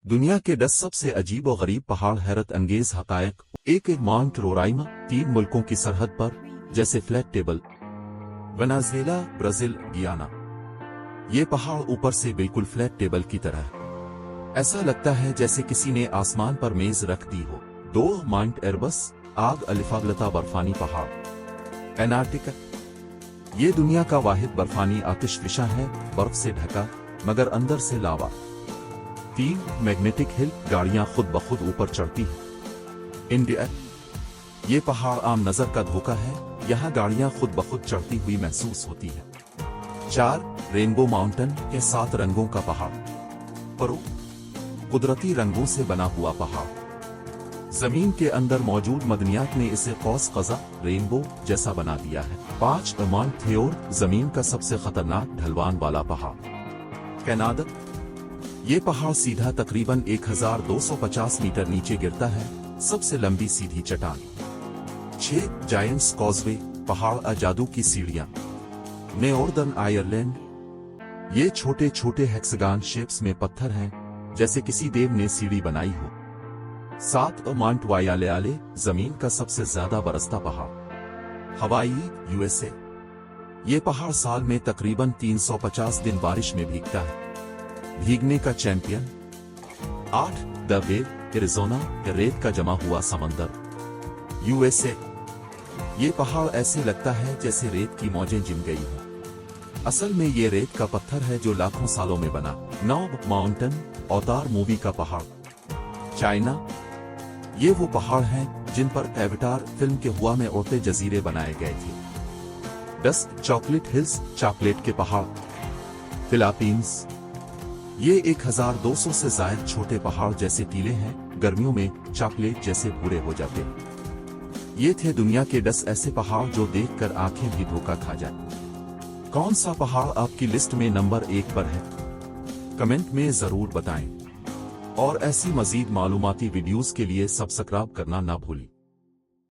दुनिया के 10 सबसे अजीब और गरीब पहाड़। हैरत अंगेज हकायक। एक माउंट रोराइमा 3 मुल्कों की सरहद पर, जैसे फ्लैट टेबल, वेनेजुएला, ब्राजील, गियाना। ये पहाड़ ऊपर से बिल्कुल फ्लैट टेबल की तरह है। ऐसा लगता है जैसे किसी ने आसमान पर मेज रख दी हो। 2 माउंट एरबस, आग अलिफागलता बर्फानी पहाड़। एंटार्क्टिका। ये दुनिया का वाहिद बर्फानी आतिशफिशा है, बर्फ से ढका मगर अंदर से लावा। 3 मैग्नेटिक हिल, गाड़ियां खुद ब खुद ऊपर चढ़ती हैं। इंडिया। ये पहाड़ आम नजर का धोखा है, यहाँ गाड़ियां खुद ब खुद चढ़ती हुई महसूस होती है। 4 रेनबो माउंटेन के 7 रंगों का पहाड़। परू। कुदरती रंगों से बना हुआ पहाड़। जमीन के अंदर मौजूद मदनियात ने इसे कौस कज़ा रेनबो जैसा बना दिया है। 5 माउंट थियोर, जमीन का सबसे खतरनाक ढलवान वाला पहाड़। कनाडा। ये पहाड़ सीधा तकरीबन 1250 मीटर नीचे गिरता है, सबसे लंबी सीधी चट्टान। 6 जायंट्स कॉजवे, पहाड़ जादू की सीढ़ियां। Northern Ireland. ये छोटे छोटे हेक्सागन शेप्स में पत्थर हैं, जैसे किसी देव ने सीढ़ी बनाई हो। 7 माउंट वायालेआले, जमीन का सबसे ज्यादा बरसता पहाड़। हवाई, यूएसए। ये पहाड़ साल में तकरीबन 350 दिन बारिश में भीगता है, भीगने का चैंपियन। 8 द वेव, एरिज़ोना, रेत का जमा हुआ समंदर, यूएसए। ये पहाड़ ऐसे लगता है जैसे रेत की मौजें जिम गई हो। असल में ये रेत का पत्थर है जो लाखों सालों में बना। 9 माउंटेन, अवतार मूवी का पहाड़। चाइना। ये वो पहाड़ हैं जिन पर एवतार फिल्म के हुआ में उड़ते जजीरे बनाए गए थे। 10 चॉकलेट हिल्स, चॉकलेट के पहाड़। फिलीपींस। ये 1200 से ज्यादा छोटे पहाड़ जैसे टीले हैं, गर्मियों में चॉकलेट जैसे भूरे हो जाते। ये थे दुनिया के 10 ऐसे पहाड़ जो देखकर आंखें भी धोखा खा जाए। कौन सा पहाड़ आपकी लिस्ट में नंबर 1 पर है? कमेंट में जरूर बताएं। और ऐसी मजीद मालूमाती वीडियोस के लिए सब्सक्राइब करना ना भूलें।